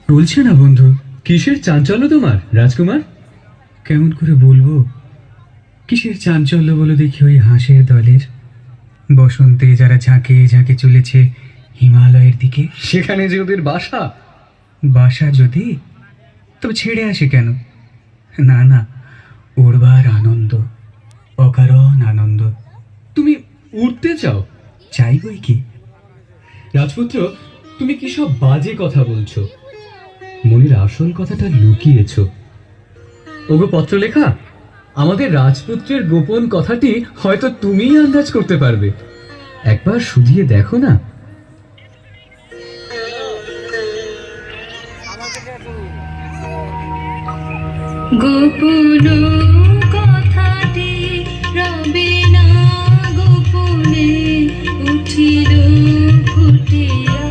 বলছে না বন্ধু, কিসের চাঞ্চল্য তোমার রাজকুমার? কেমন করে বলবো, কিসের চাঞ্চল্য বলো দেখি ওই হাঁসের দলের? বসন্তে যারা ঝাঁকে ঝাঁকে চলেছে হিমালয়ের দিকে, সেখানে যে ওদের বাসা। বাসা যদি, তবে ছেড়ে আসে কেন? না না, উড়বার আনন্দ, অকারণ আনন্দ। তুমি উড়তে চাও? চাই বই কি। রাজপুত্র, তুমি কি সব বাজে কথা বলছো? মনের আসল কথাটা লুকিয়েছ। ওগো পত্রলেখা, আমাদের রাজপুত্রের গোপন কথাটি হয়তো তুমিই আন্দাজ করতে পারবে। একবার শুধিয়ে দেখো না। গোপন কথাটি রবে না গোপনে, উঠিল ফুটিয়া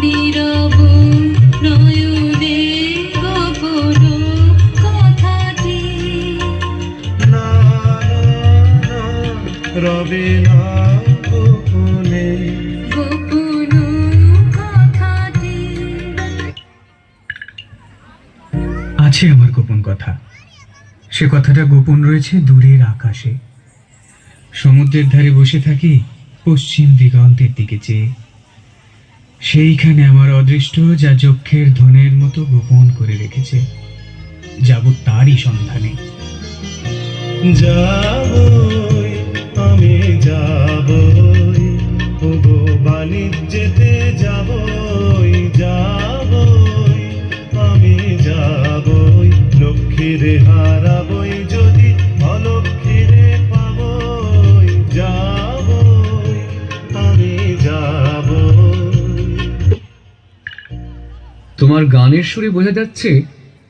নীরব নয়নে। গোপন কথাটি রবে না গোপনে। গোপন কথাটি আছে আমার গোপন কথা। সে কথাটা গোপন রয়েছে দূরের আকাশে। সমুদ্রের ধারে বসে থাকি পশ্চিম দিগন্তের দিকে চেয়ে। সেইখানে আমার অদৃষ্ট যা যক্ষের ধনের মতো গোপন করে রেখেছে, যাব তারই সন্ধানে। যাবই আমি যাবই, ওগো বাণিজ্যেতে যাবই, যাবই আমি যাবই। লক্ষ্মীরে হারাবই যদি অলক্ষ্মীরে পাবই, যাবই আমি যাবই। তোমার গানের সুরে বোঝা যাচ্ছে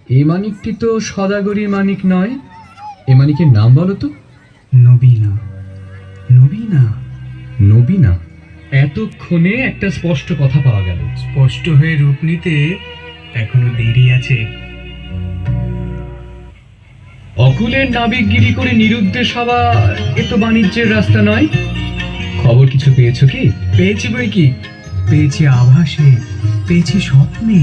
এই মানিকটি তো সদাগরী মানিক নয়। এ মানিকের নাম বলো তো। নবীনা। নবীনা? নবীনা? এতক্ষণে একটা স্পষ্ট কথা পাওয়া গেল। স্পষ্ট হয়ে রূপ নিতে এখনো দেরি আছে। অকুলের নাবিকগিরি করে নিরুদ্দেশ হওয়া এ তো বাণিজ্যের রাস্তা নয়। খবর কিছু পেয়েছো কি? পেয়েছি বই কি, পেয়েছি আভাসে, পেয়েছি স্বপ্নে।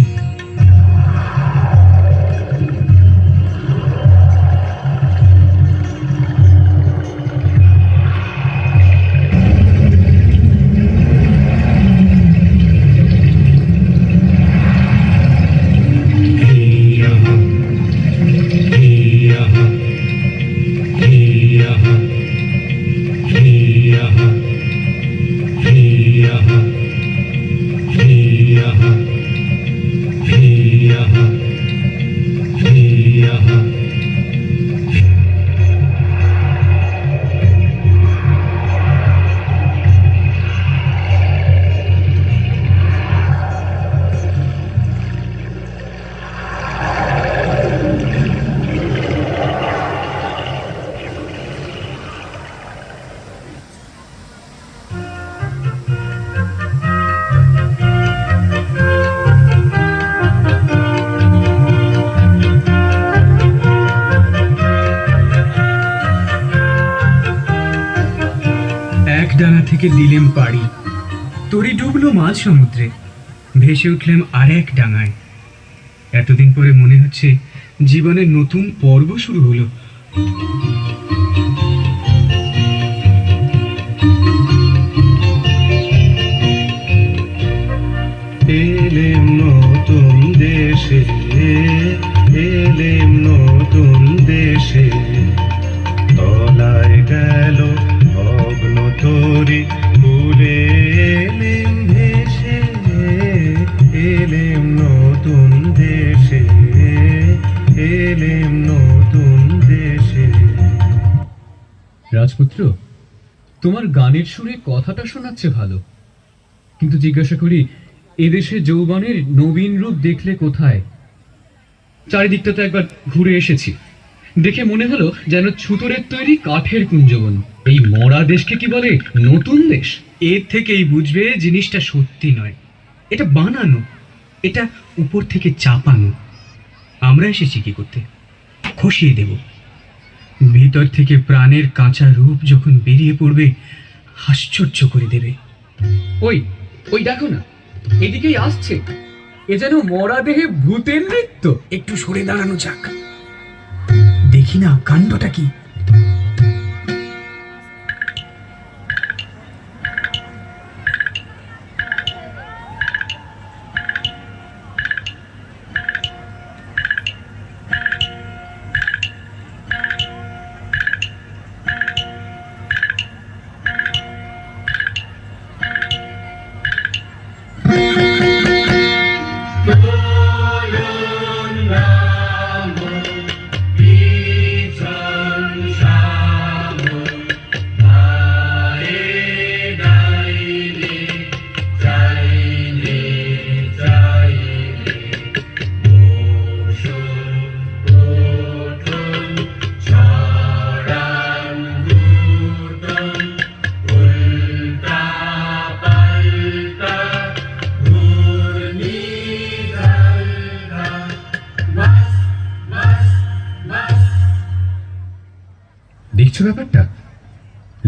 এক ডানা থেকে দিলেম পাড়ি, তরি ডুবলো মাঝ সমুদ্রে, ভেসে উঠলাম আর এক ডাঙায়। এতদিন পরে মনে হচ্ছে জীবনের নতুন পর্ব শুরু হলো। এলেম নতুন দেশে, এলেম নতুন দেশে। তলায় গেল ভগ্ন তরি উড়ে এলেম ভেসে, এলেম নতুন দেশে, এলেম নতুন দেশে। রাজপুত্র, তোমার গানের সুরে কথাটা শোনাচ্ছে ভালো, কিন্তু জিজ্ঞাসা করি এদেশে যৌবনের নবীন রূপ দেখলে কোথায়? চারিদিকটা তো একবার ঘুরে এসেছি, দেখে মনে হলো যেন ছুতোরের তৈরি কাঠের কুঞ্জবন। এই মরা দেশকে কি বলে নতুন দেশ? এর থেকেই বুঝবে জিনিসটা সত্যি নয়, এটা বানানো, এটা উপর থেকে চাপানো। আমরা এসেছি কি করতে? খসিয়ে দেব। ভিতর থেকে প্রাণের কাঁচা রূপ যখন বেরিয়ে পড়বে, আশ্চর্য করে দেবে। ওই ওই দেখো না, এদিকেই আসছে। এ যেন মরা দেহে ভূতের নৃত্য। একটু সরে দাঁড়ানো যাক, দেখি না কাণ্ডটা কি। দেখছো ব্যাপারটা?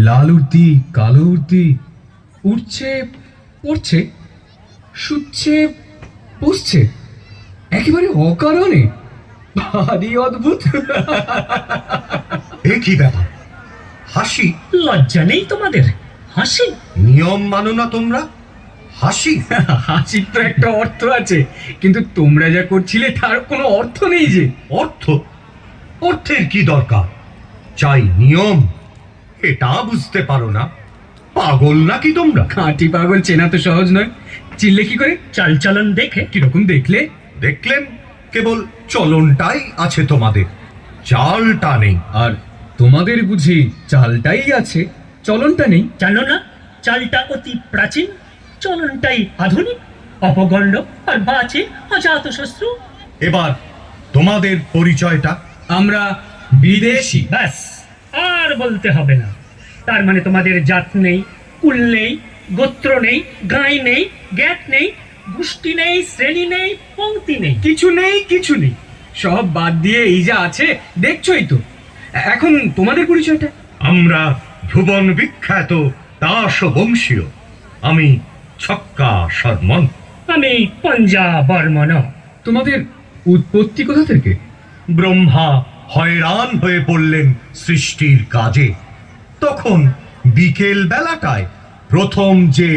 লাল উর্দি, কালো উর্দি, উঠছে, পড়ছে, শুচ্ছে, পুষছে, একেবারে অকারণে। ভারী অদ্ভুত। এ কি ব্যাপার? হাসি? লজ্জা নেই তোমাদের? হাসি? নিয়ম মানো না তোমরা? হাসি? হাসির তো একটা অর্থ আছে, কিন্তু তোমরা যা করছিলে তার কোনো অর্থ নেই যে। অর্থ? অর্থের কি দরকার? চাই নিয়ম। এটা বুঝতে পারো না? পাগল নাকি তোমরা? খাঁটি পাগল চেনা তো সহজ নয়। চিনলে কি করে? চালচলন দেখে। কিরকম দেখলে? দেখলেন, কেবল চলনটাই আছে তোমাদের, চালটা নেই। আর তোমাদের বুঝি চালটাই আছে, চলনটা নেই? জানো না, চালটা অতি প্রাচীন, চলনটাই আধুনিক। অপগণ্ড আর বাঁচে অজাত শত্রু। এবার তোমাদের পরিচয়টা? আমরা বিদেশি। ব্যাস, আর বলতে হবে না। তার মানে তোমাদের জাত নেই, কুল নেই, গোত্র নেই, গাঁই নেই, জ্ঞাত নেই, গোষ্ঠী নেই, শ্রেণী নেই, পংক্তি নেই। কিছু নেই, কিছু নেই। সব বাদ দিয়ে এই যা আছে দেখছোই তো। এখন তোমাদের পরিচয়টা? আমরা ভুবন বিখ্যাত দাস বংশীয়। আমি ছক্কা শর্মন। আমি পঞ্জা বর্মন। তোমাদের উৎপত্তি কোথা থেকে? ব্রহ্মা হয়রান হয়ে পড়লেন সৃষ্টির কাজে। তখন বিকেল বেলাটায় প্রথম যে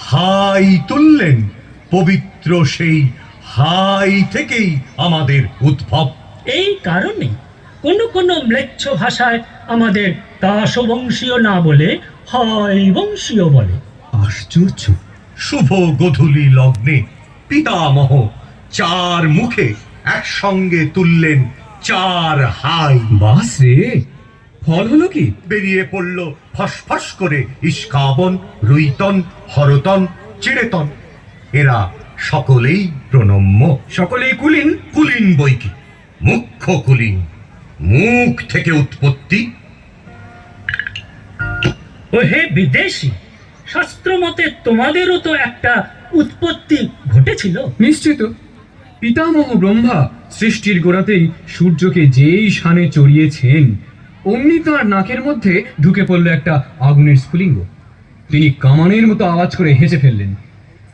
হাই তুললেন, পবিত্র সেই হাই থেকেই আমাদের উদ্ভব। এই কারণে কোনো কোনো ম্লেচ্ছ ভাষায় আমাদের দাসবংশীয় না বলে হয় বংশীয় বলে। আশ্চর্য। শুভ গোধূলি লগ্নে পিতামহ চার মুখে একসঙ্গে তুললেন চার হাই। বাস রে, ফল হলো কি? বেরিয়ে পড়ল ফসফস করে ইস্কাবন, রুইতন, হরতন, চিড়েতন। এরা সকলেই প্রণম্য, সকলেই কুলীন। কুলীন বৈকি, মুখ্য কুলীন, মুখ থেকে উৎপত্তি। ও হে বিদেশি, শাস্ত্র মতে তোমাদেরও তো একটা উৎপত্তি ঘটেছিল। নিশ্চিত। পিতামহ ব্রহ্মা সৃষ্টির গোড়াতেই সূর্যকে যেই শানে চড়িয়েছেন, অমনি তাঁর নাকের মধ্যে ঢুকে পড়ল একটা আগুনের স্ফুলিঙ্গ। তিনি কামানের মতো আওয়াজ করে হেসে ফেললেন।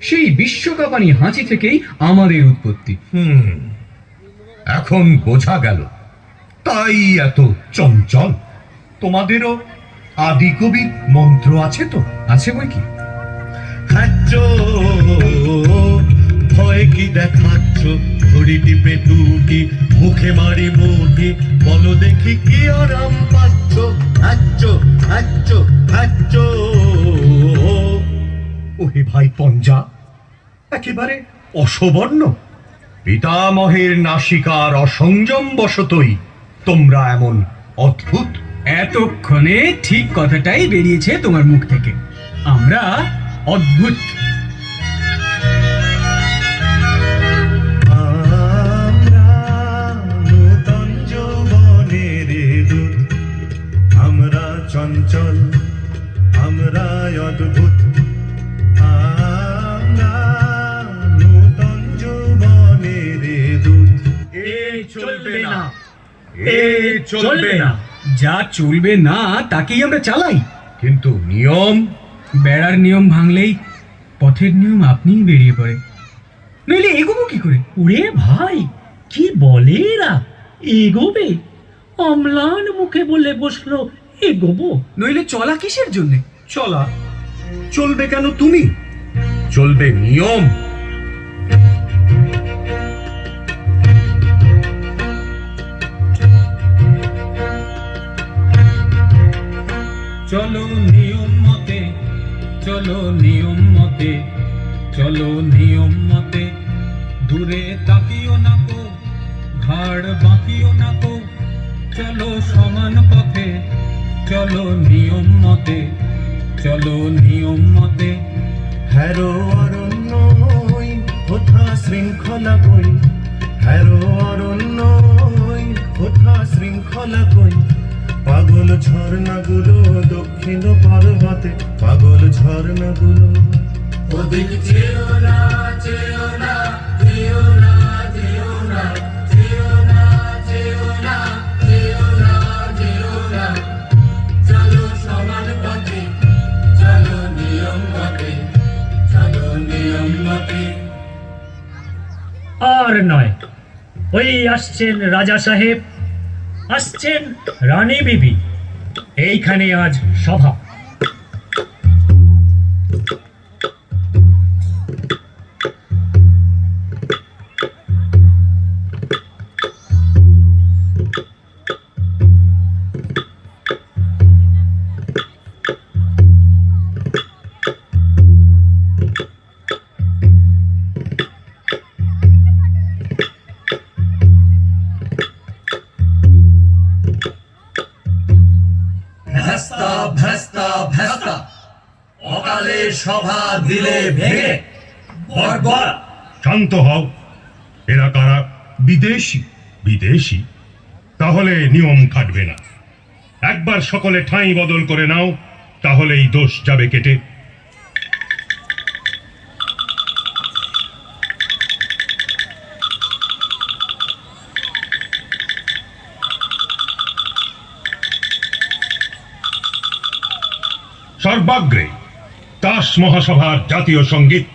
সেই বিশ্বকাপানি হাঁচি থেকেই আমাদের উৎপত্তি। এখন বোঝা গেল, তাই এত চঞ্চল। তোমাদেরও আদি কবির মন্ত্র আছে তো? আছে বই কি? খাচ্ছ ভয় কি দেখাচ্ছ, ঘড়ি টিপে টুকি, মুখে মারি মুখি, বলো দেখি কি আরাম পাচ্ছ। খাচ্ছ খাচ্ছ খাচ্ছ। ওহে ভাই পঞ্জা, একেবারে অসবর্ণ। পিতামহের নাসিকার অসংযম বশতই তোমরা এমন অদ্ভুত। এতক্ষণে ঠিক কথাটাই বেরিয়েছে তোমার মুখ থেকে। আমরা অদ্ভুত। আমরা নূতন যৌবনের দূত, আমরা চঞ্চল, আমরা অদ্ভুত। আমরা নূতন যৌবনের দূত। এ চলবে না, এ চলবে না। যা চলবে না তাকেই আমরা চালাই। কিন্তু নিয়ম? বেড়ার নিয়ম ভাঙলেই পথের নিয়ম আপনিই বেরিয়ে পড়ে, নইলে এগোবো কি করে? ওরে ভাই, কি বলে এরা? এগোবে? অম্লান মুখে বলে বসলো এগোবো। নইলে চলা কিসের জন্যে? চলা চলবে কেন তুমি? চলবে নিয়ম। চলো নিয়ম মতে, চলো নিয়ম মতে, চলো নিয়ম মতে, দূরে তাকিও না কো, ঘাড় বাঁকিও না কো, চলো সমান পথে, চলো নিয়ম মতে, চলো নিয়ম মতে। হ্যারো অরণ্য হই, কোথা শৃঙ্খলা কই, হ্যারো অরণ্য হই, কোথা শৃঙ্খলা কই, পাগল ঝর্ণাগুলো দক্ষিণ পর্বতে, পাগল ঝর্ণাগুলো। ওদিক যেও না, যেও না, যেও না, যেও না, যেও না, যেও না, যেও না, যেও না, চলো সমান পথে, চলো নিয়ম মতে, চলো নিয়ম মতে। আর নয়, ওই আসছেন রাজা সাহেব, আসছেন রানী বিবি, এইখানে আজ সভা। ভেস্তা ভেস্তা ভেস্তা, অকালে সভা দিলে ভেঙে, বর্বর। শান্ত হও। এরা কারা? বিদেশি। বিদেশি? তাহলে নিয়ম খাটবে না। একবার সকলে ঠাঁই বদল করে নাও, তাহলেই দোষ যাবে কেটে। সর্বাগ্রে তাস মহাসভার জাতীয় সঙ্গীত।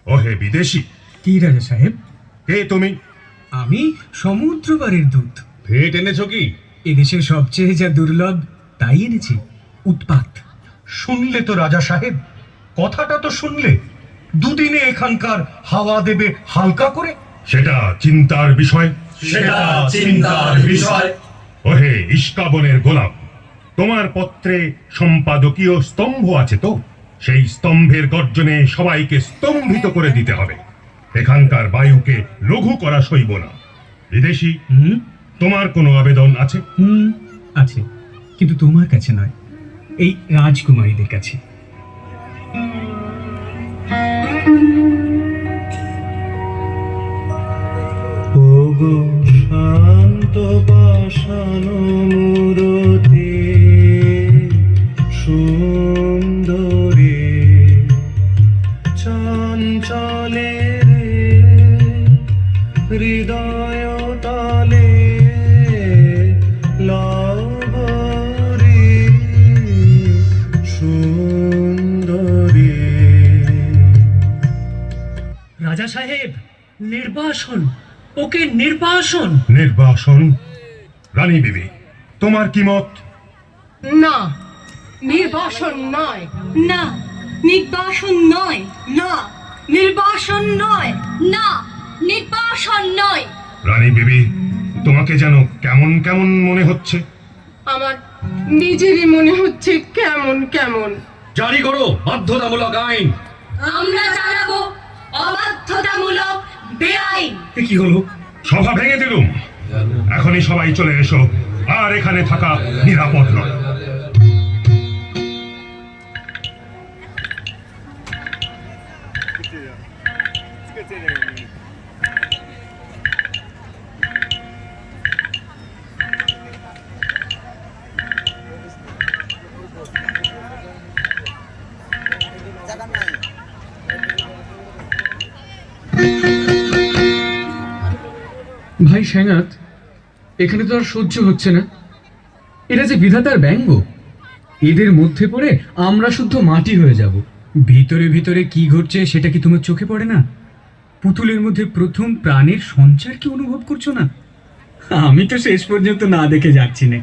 ওহে বিদেশি। কি রাজা সাহেব? কে তুমি? আমি সমুদ্র পারের দূত। ভেট এনেছো কি? এদেশের সবচেয়ে যা দুর্লভ তাই এনেছি, উৎপাত। শুনলে তো রাজা সাহেব, কথাটা তো শুনলে। দুদিনে এখানকার হাওয়া দেবে হালকা করে। সেটা চিন্তার বিষয়। সেটা চিন্তার বিষয়। ওহে ইস্কাবনের গোলাম, তোমার পত্রে সম্পাদকীয় স্তম্ভ আছে তো? সেই স্তম্ভের গর্জনে সবাইকে স্তম্ভিত করে দিতে হবে। এখানকার বায়ুকে লঘু করা সইব না। বিদেশি, তোমার কোনো আবেদন আছে? আছে, কিন্তু তোমার কাছে নয়, এই রাজকুমারীদের কাছে। ওগো শান্ত পাষাণ মূরতি সুন্দরী, চঞ্চলে হৃদয় তালে লবরী সুন্দরী। রাজা সাহেব, নির্বাসন, ওকে নির্বাসন। নির্বাসন? রানী বিবি, তোমার কি মত? না, নির্বাসন নয়। না, নির্বাসন নয়। না, নির্বাসন নয়, না নির্বাসন নয়। রানী বিবি, তোমাকে যেন কেমন কেমন মনে হচ্ছে। আমার নিজেরই মনে হচ্ছে কেমন কেমন। জারি করো বাধ্যতামূলক আইন। আমরা চালাবো অবাধ্যতামূলক বেআইন। এ কি হলো? সভা ভেঙে দিলুম। এখনই সবাই চলে এসো, আর এখানে থাকা নিরাপদ নয়। ভাই স্যাঙাত, এখানে তো আর সহ্য হচ্ছে না। এরা যে বিধাতার ব্যঙ্গ, এদের মধ্যে পড়ে আমরা শুদ্ধ মাটি হয়ে যাব। ভিতরে ভিতরে কি ঘটছে সেটা কি তোমার চোখে পড়ে না? পুতুলের মধ্যে প্রথম প্রাণের সঞ্চার কি অনুভব করছো না? আমি তো শেষ পর্যন্ত না দেখে যাচ্ছি না।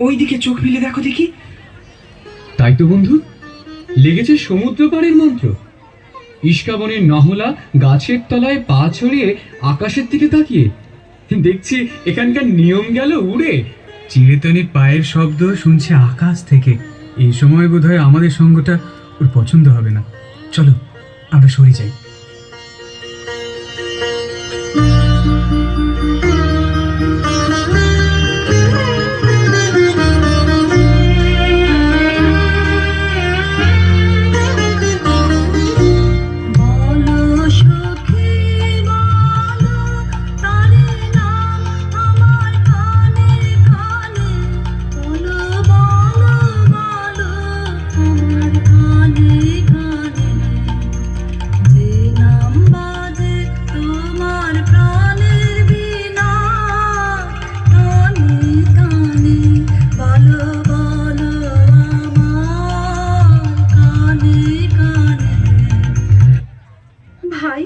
ওইদিকে চোখ মিলে দেখো দেখি। তাই তো বন্ধু, লেগেছে সমুদ্র পাড়ের মন্ত্র। ইস্কাবনের নহলা গাছের তলায় পা ছড়িয়ে আকাশের দিকে তাকিয়ে দেখছি এখানকার নিয়ম গেল উড়ে। চিড়েতানির পায়ের শব্দ শুনছে আকাশ থেকে। এই সময় বোধহয় আমাদের সঙ্গটা ওর পছন্দ হবে না। চলো আমরা সরে যাই। বলো সখী বলো, প্রাণের নাম আমার কানে কানে। বলো বলো বলো আমার কানে কানে। যে নাম বাজে তোমার প্রাণের বিনা, কানে কানে। বলো বলো আমার কানে কানে। ভাই,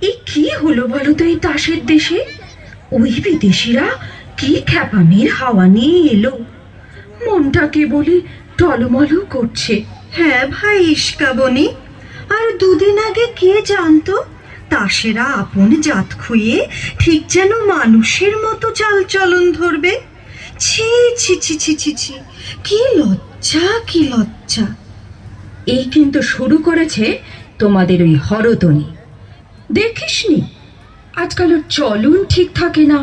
এ কি হলো বলো তো এই তাসের দেশে? ওই বিদেশিরা কি খ্যাপামির হাওয়া নিয়ে এলো, মনটা কেবলই টলমল করছে। হ্যাঁ ভাই ইস্কাবনি, আর দুদিন আগে কে জানতো তাসেরা আপন জাত খুইয়ে ঠিক যেন মানুষের মতো চালচলন ধরবে। ছি ছি ছি ছি ছি ছি, কি লজ্জা কি লজ্জা। এই কিন্তু শুরু করেছে তোমাদের ওই হরতনি। দেখিসনি আজকাল ওর চলন ঠিক থাকে না,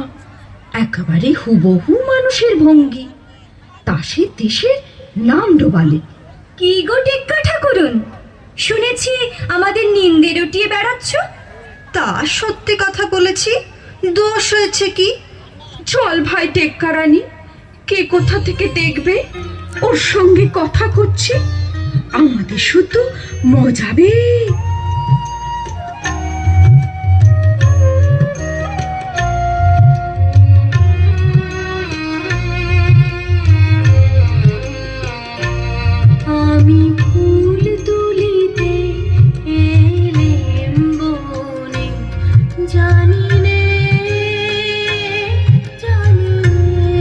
একেবারে হুবহু মানুষের ভঙ্গি। তাসের দেশে নাম ডোবালে। কি গো টেক্কা ঠাকুরুন, শুনেছি আমাদের নিন্দে রটিয়ে বেড়াচ্ছ। তা সত্যি কথা বলেছি, দোষ হয়েছে কি? চল ভাই টেক্কা রানী, কে কোথা থেকে দেখবে ওর সঙ্গে কথা করছি। আমাদের শুধু মজাবে। আমি ফুল তুলিতে এলেম বনে, জানি নে জানি নে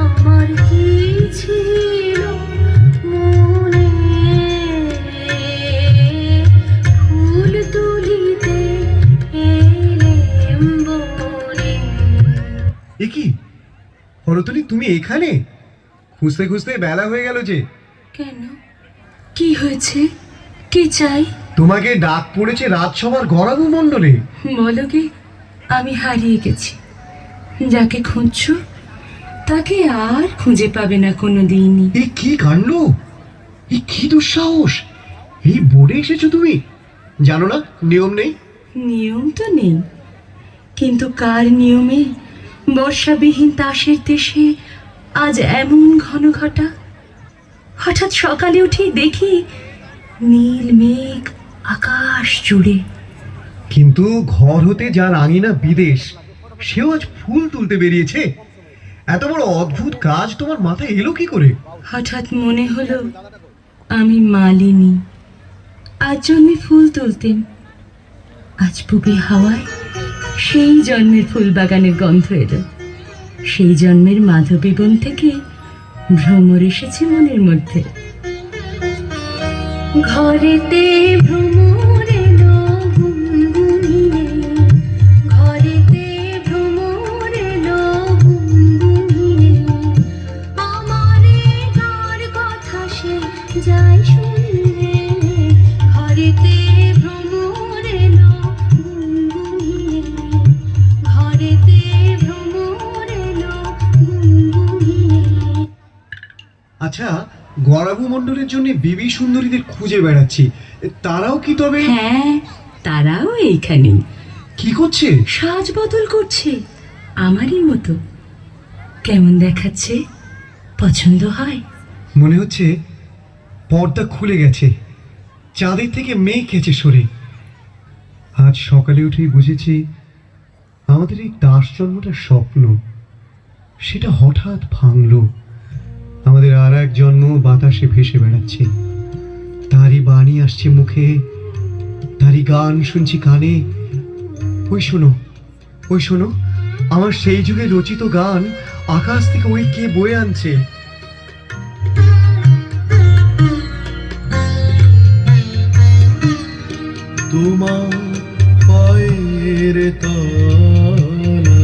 আমার কি ছিল মনে। ফুল তুলিতে এলেম বনে। এ কি হরতলি, তুমি এখানে? খুঁজতে খুঁজতে বেলা হয়ে গেল যে। কেন, কি হয়েছে, কি চাই? তোমাকে ডাক পড়েছে রাজসভার গরাবু মণ্ডলে। বলো গে, আমি হারিয়ে গেছি। যাকে খুঁজছো তাকে আর খুঁজে পাবে না কোনো দিনই। এ কি কাণ্ড, এ কি দুঃসাহস! এই বোর্ডে এসেছো তুমি? জানো না নিয়ম নেই? নিয়ম তো নেই, কিন্তু কার নিয়মে বর্ষাবিহীন তাসের দেশে আজ এমন ঘন ঘটা? হঠাৎ সকালে উঠেই দেখি নীল মেঘ আকাশ জুড়ে। কিন্তু ঘর হতে যার আঙিনা বিদেশ, সেও আজ ফুল তুলতে বেরিয়েছে। এত বড় অদ্ভুত কাজ তোমার মাথায় এলো কি করে? হঠাৎ মনে হলো আমি মালিনী, আজ জন্মে ফুল তুলতেম। আজ পুবে হাওয়ায় সেই জন্মের ফুল বাগানের গন্ধ এলো। সেই জন্মের মাধবী বন থেকে ভ্রমর এসেছে মনের মধ্যে। ঘরেতে ভ্রমর এলো গুনগুনিয়ে, ঘরেতে ভ্রমর এলো গুনগুনিয়ে, আমারে গার কথা সে যায় শুনলে, ঘরেতে ভ্রমর এলো গুনগুনিয়ে, ঘরেতে ভ্রমর এলো গুনগুনিয়ে। আচ্ছা, গরাবু মণ্ডলের জন্য বিবি সুন্দরীদের খুঁজে বেড়াচ্ছি, তারাও কি তবে? হ্যাঁ, তারাও এইখানেই কি করছে? সাজ বদল করছে আমারই মতো। কেমন দেখাচ্ছে? পছন্দ হয়? মনে হচ্ছে পর্দা খুলে গেছে, চাঁদের থেকে মেঘ গেছে সরে। আজ সকালে উঠেই বুঝেছি আমাদের এই দাস জন্মটা স্বপ্ন, সেটা হঠাৎ ভাঙলো। আমাদের আর এক জন্ম বাতাসে ভেসে বেড়াচ্ছে, তারই বাণী আসছে মুখে, তারই গান শুনছি কানে। ওই শোনো, ওই শোনো, আমার সেই যুগে রচিত গান আকাশ থেকে ওই কে বয়ে আনছে। তোমার পায়ের তলা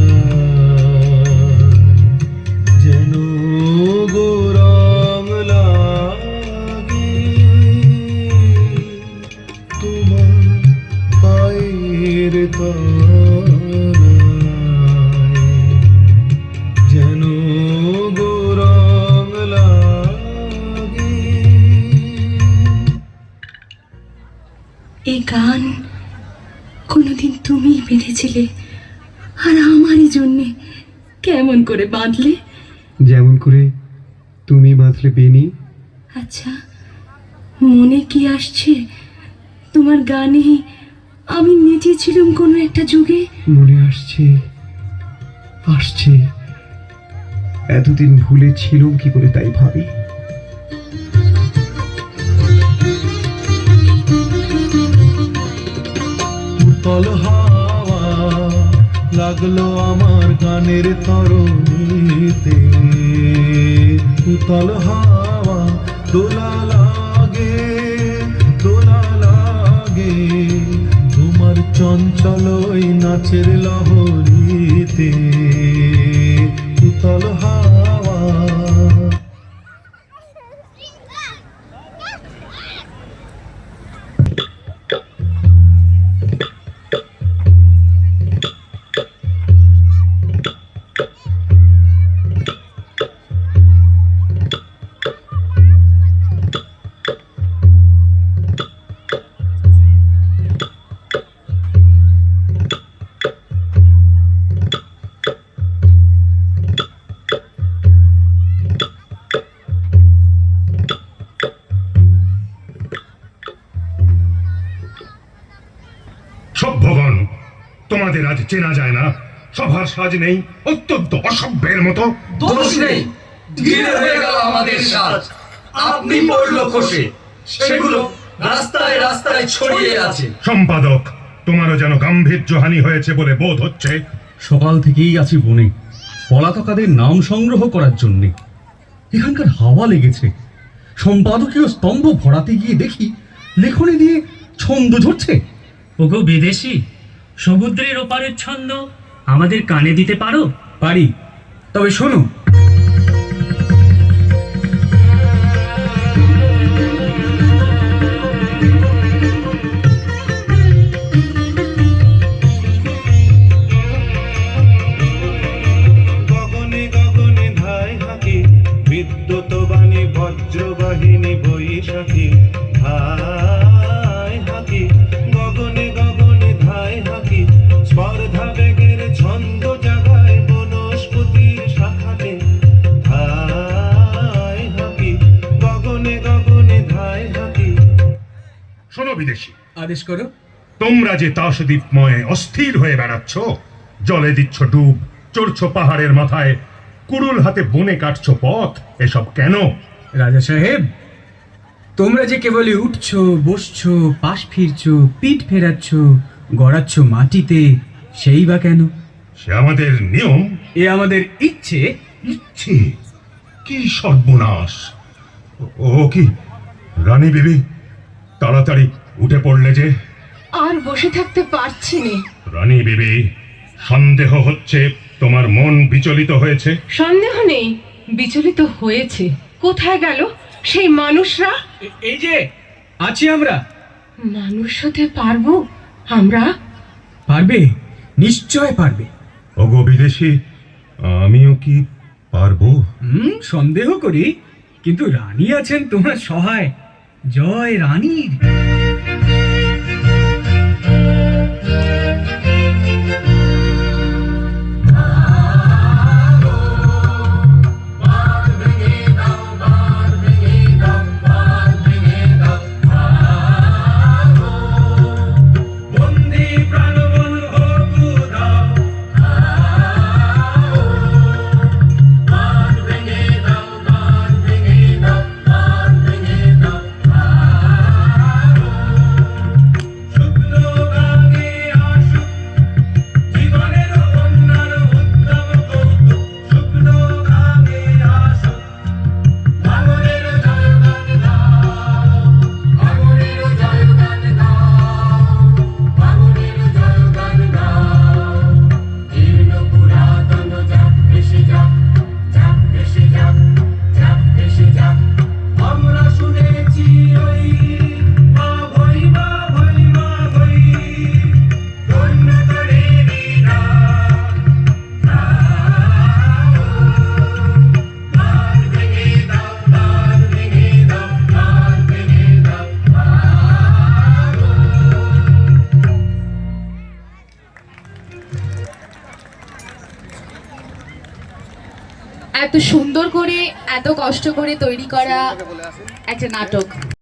যেন গোরং লাগে, তোমার পায়ের তলায় যেন গোরং লাগে। এই গান কোনোদিন তুমিই বেঁধেছিলে, আর আমারই জন্যে কেমন করে বাঁধলে? যেমন করে তুমি বাঁধলে বেনি। আচ্ছা, মনে কি আসছে তোমার গানে আমি নেচেছিলাম কোনো একটা যুগে? মনে আসছে, আসছে। এতদিন ভুলে ছিলাম কি করে তাই ভাবি। উতল হাওয়া লাগলো আমার গানের তরণীতে, উতল হাওয়া দোলা লাগে, দোলা লাগে তোমার চঞ্চল ওই নাচের লহরীতে, উতল হাওয়া। সভ্যগণ, তোমাদের আজ চেনা যায় না, সভার সাজ নেই, অত্যন্ত অসভ্যের মতো। দোষ নেই, ঢিলে হয়ে গেল আমাদের সাজ, আপনি পড়ল খসে, সেগুলো রাস্তায় রাস্তায় ছড়িয়ে আছে। সম্পাদক, তোমারও যেন গাম্ভীর্যহানি হয়েছে বলে বোধ হচ্ছে। সকাল থেকেই আছি বনে, পলাতকাদের নাম সংগ্রহ করার জন্যে। এখানকার হাওয়া লেগেছে, সম্পাদকীয় স্তম্ভ ভরাতে গিয়ে দেখি লেখনী দিয়ে ছন্দ ঝরছে। ওগো বিদেশি, সমুদ্রের ওপারের ছন্দ আমাদের কানে দিতে পারো? পারি, তবে শোনো। গগনে গগনে ধায় হাকি, বিদ্যুৎ বাণী বজ্রবাহিনী বৈশাখী ধায় হাকি, গগনে গগনে ধায় হাকি, স্পর্ধা বেগের ছন্দ জাগায় বনস্পতির শাখাতে ধায় হাকি, গগনে গগনে ধায় হাকি। শোনো বিদেশি, আদেশ করো। তোমরা যে তাসদ্বীপময় অস্থির হয়ে বেড়াচ্ছ, জলে দিচ্ছ ডুব, চড়ছো পাহাড়ের মাথায়, কুড়ুল হাতে বনে কাটছো পথ, এসব কেন? রাজা সাহেব, তোমরা যে কেবলই উঠছো, বসছো, পাশ ফিরছো, পিঠ ফেরাচ্ছ, গড়াচ্ছ মাটিতে, সেই বা কেন? সে আমাদের নিয়ম। এ আমাদের ইচ্ছে। ইচ্ছে? কি সর্বনাশ! ও কি রানী বিবি, তাড়াতাড়ি উঠে পড়লে যে? আর বসে থাকতে পারছি নে। রানী বিবি, সন্দেহ হচ্ছে তোমার মন বিচলিত হয়েছে। সন্দেহ নেই, বিচলিত হয়েছে। কোথায় গেল সেই মানুষরা? এই যে আছি আমরা। মানুষ হতে পারবো আমরা? পারবে, নিশ্চয় পারবে। ওগো বিদেশি, আমিও কি পারবো? সন্দেহ করি, কিন্তু রানী আছেন তোমার সহায়। জয় রানীর। এত সুন্দর করে এত কষ্ট করে তৈরি করা একটা নাটক